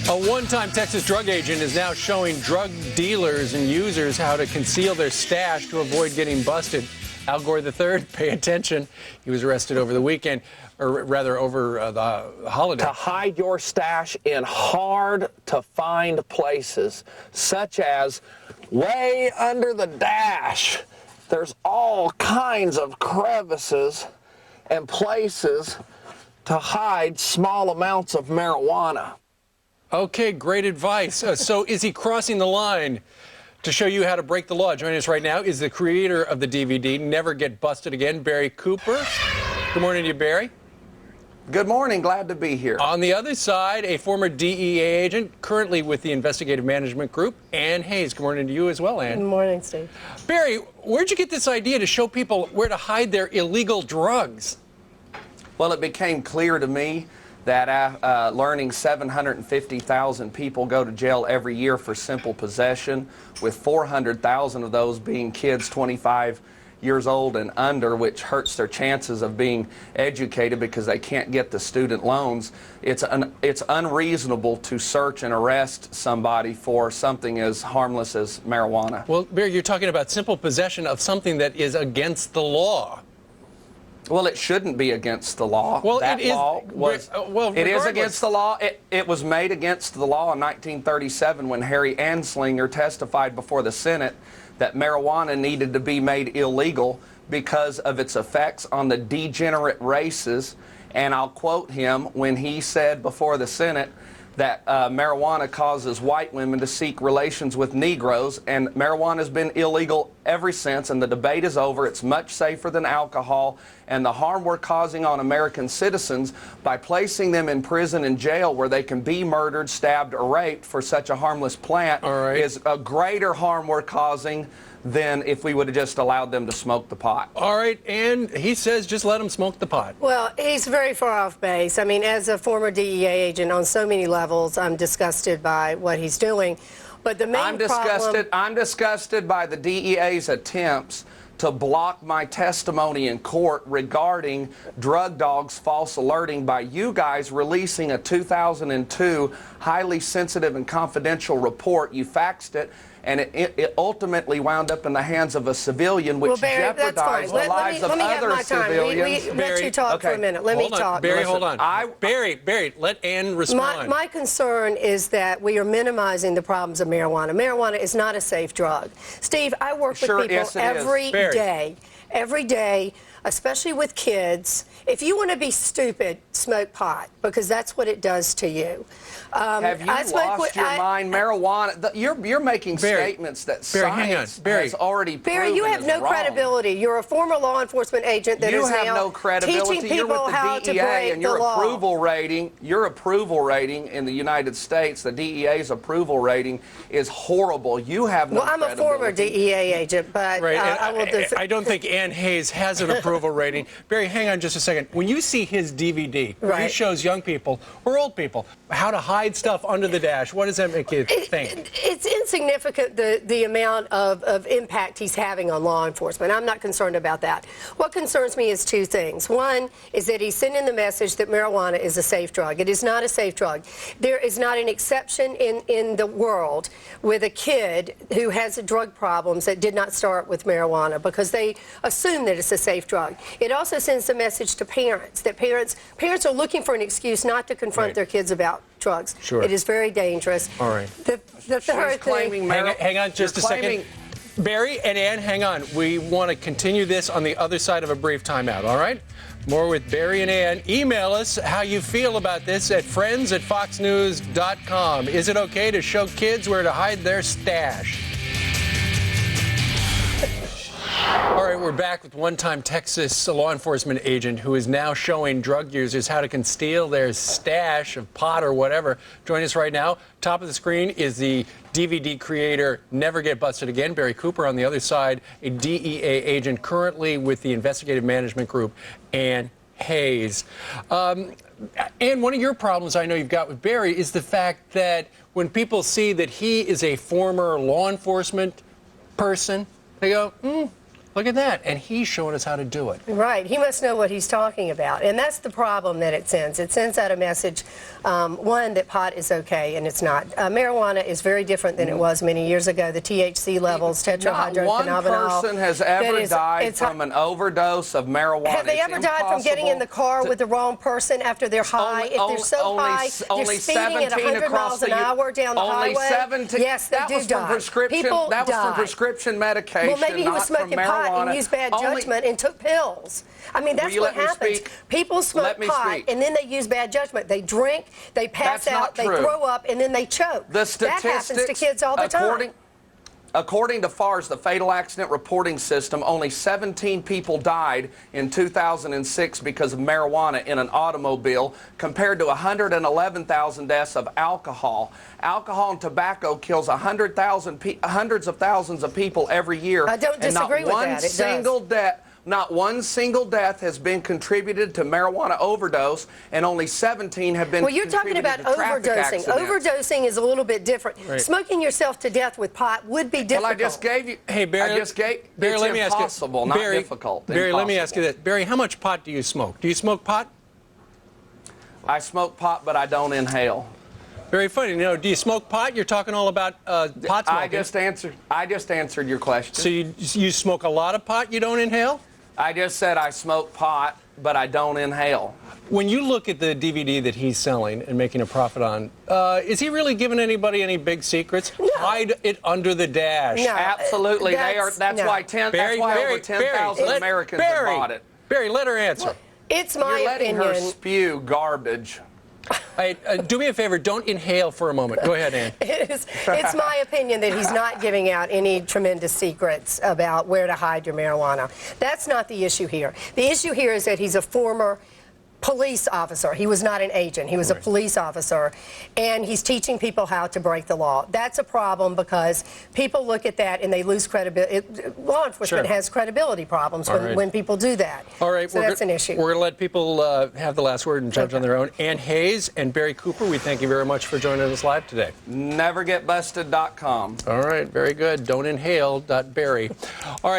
A one-time Texas drug agent is now showing drug dealers and users how to conceal their stash to avoid getting busted. Al Gore III, pay attention. He was arrested over the weekend, or rather over the holiday. To hide your stash in hard-to-find places, such as way under the dash. There's all kinds of crevices and places to hide small amounts of marijuana. Okay, great advice. So is he crossing the line? To show you how to break the law, joining us right now is the creator of the DVD, Never Get Busted Again, Barry Cooper. Good morning to you, Barry. Good morning. Glad to be here. On the other side, a former DEA agent, currently with the Investigative Management Group, Ann Hayes. Good morning to you as well, Ann. Good morning, Steve. Barry, where'd you get this idea to show people where to hide their illegal drugs? Well, it became clear to me that learning 750,000 people go to jail every year for simple possession, with 400,000 of those being kids 25 years old and under, which hurts their chances of being educated because they can't get the student loans. It's unreasonable to search and arrest somebody for something as harmless as marijuana. Well, Barry, you're talking about simple possession of something that is against the law. Well, it shouldn't be against the law. Well, that it is. Law was, it is against the law. It was made against the law in 1937 when Harry Anslinger testified before the Senate that marijuana needed to be made illegal because of its effects on the degenerate races. And I'll quote him when he said before the Senate that marijuana causes white women to seek relations with Negroes, and marijuana has been illegal ever since, and the debate is over. It's much safer than alcohol, and the harm we're causing on American citizens by placing them in prison and jail where they can be murdered, stabbed, or raped for such a harmless plant is a greater harm we're causing than if we would have just allowed them to smoke the pot. All right, and he says just let them smoke the pot. Well, he's very far off base. I mean, as a former DEA agent on so many levels, I'm disgusted by what he's doing. But the main I'm disgusted by the DEA's attempts to block my testimony in court regarding drug dogs false alerting by you guys releasing a 2002 highly sensitive and confidential report. You faxed it, and it ultimately wound up in the hands of a civilian, which jeopardized the lives of other civilians. Let you talk for a minute. Let me talk. Barry, hold on. Barry, let Ann respond. My concern is that we are minimizing the problems of marijuana. Marijuana is not a safe drug. Steve, I work with people every day, especially with kids. If you want to be stupid, smoke pot, because that's what it does to you. Have you lost your mind? Marijuana, you're making statements that science has already proven. Barry, you have no credibility. You're a former law enforcement agent that is now teaching people how to break and your the law. Your approval rating in the United States, the DEA's approval rating is horrible. You have no credibility. Well, I'm a former DEA agent, but I don't think Ann Hayes has an approval rating. Barry, hang on just a second. When you see his DVD, where he shows young people or old people how to hide stuff under the dash, what does that make you think? It's insignificant, the amount of impact he's having on law enforcement. I'm not concerned about that. What concerns me is two things. One is that he's sending the message that marijuana is a safe drug. It is not a safe drug. There is not an exception in the world with a kid who has drug problems that did not start with marijuana because they assume that it's a safe drug. It also sends the message to parents that parents are looking for an excuse not to confront their kids about drugs. Sure. It is very dangerous. All right. The third thing. Hang on just a second. Barry and Ann, hang on. We want to continue this on the other side of a brief timeout, all right? More with Barry and Ann. Email us how you feel about this at friends@foxnews.com. Is it okay to show kids where to hide their stash? All right, we're back with one-time Texas law enforcement agent who is now showing drug users how to conceal their stash of pot or whatever. Join us right now. Top of the screen is the DVD creator, Never Get Busted Again, Barry Cooper. On the other side, a DEA agent currently with the Investigative Management Group, Ann Hayes. And one of your problems I know you've got with Barry is the fact that when people see that he is a former law enforcement person, they go, Look at that. And he's showing us how to do it. Right. He must know what he's talking about. And that's the problem that it sends. It sends out a message, one, that pot is okay, and it's not. Marijuana is very different than it was many years ago. The THC levels, tetrahydrocannabinol. Not one person has ever died from an overdose of marijuana. Have they ever died from getting in the car with the wrong person after they're high? If they're so high, they're speeding at 100 miles an hour down the highway. Yes, they do die. People that was from prescription medication, well, maybe he was smoking pot and used bad judgment and took pills. I mean, that's what happens. People smoke pot and then they use bad judgment. They drink, they pass out, they throw up, and then they choke. The statistics, that happens to kids all the time. According to FARS, the Fatal Accident Reporting System, only 17 people died in 2006 because of marijuana in an automobile, compared to 111,000 deaths of alcohol. Alcohol and tobacco kills hundreds of thousands of people every year. I don't disagree with that. Not one single death has been contributed to marijuana overdose, and only 17 have been. Well, you're talking about overdosing. Overdosing is a little bit different. Right. Smoking yourself to death with pot would be difficult. Well, I just gave you. Hey, Barry. It's impossible, not difficult. Barry, let me ask you this. Barry, how much pot do you smoke? Do you smoke pot? I smoke pot, but I don't inhale. Very funny. Do you smoke pot? You're talking all about pot smoking. I just answered your question. So you smoke a lot of pot, you don't inhale? I just said I smoke pot, but I don't inhale. When you look at the DVD that he's selling and making a profit on, is he really giving anybody any big secrets? No. Hide it under the dash. No, absolutely. That's why over 10,000 Americans have bought it. Barry, let her answer. Well, it's my You're letting opinion. her spew garbage. Hey, do me a favor. Don't inhale for a moment. Go ahead, Ann. It's my opinion that he's not giving out any tremendous secrets about where to hide your marijuana. That's not the issue here. The issue here is that he's a former police officer. He was not an agent. He was a police officer, and he's teaching people how to break the law. That's a problem because people look at that and they lose credibility. Law enforcement has credibility problems when people do that. All right, so that's an issue. We're going to let people have the last word and judge on their own. Ann Hayes and Barry Cooper, we thank you very much for joining us live today. NeverGetBusted.com. All right, very good. Don't inhale. Barry. All right.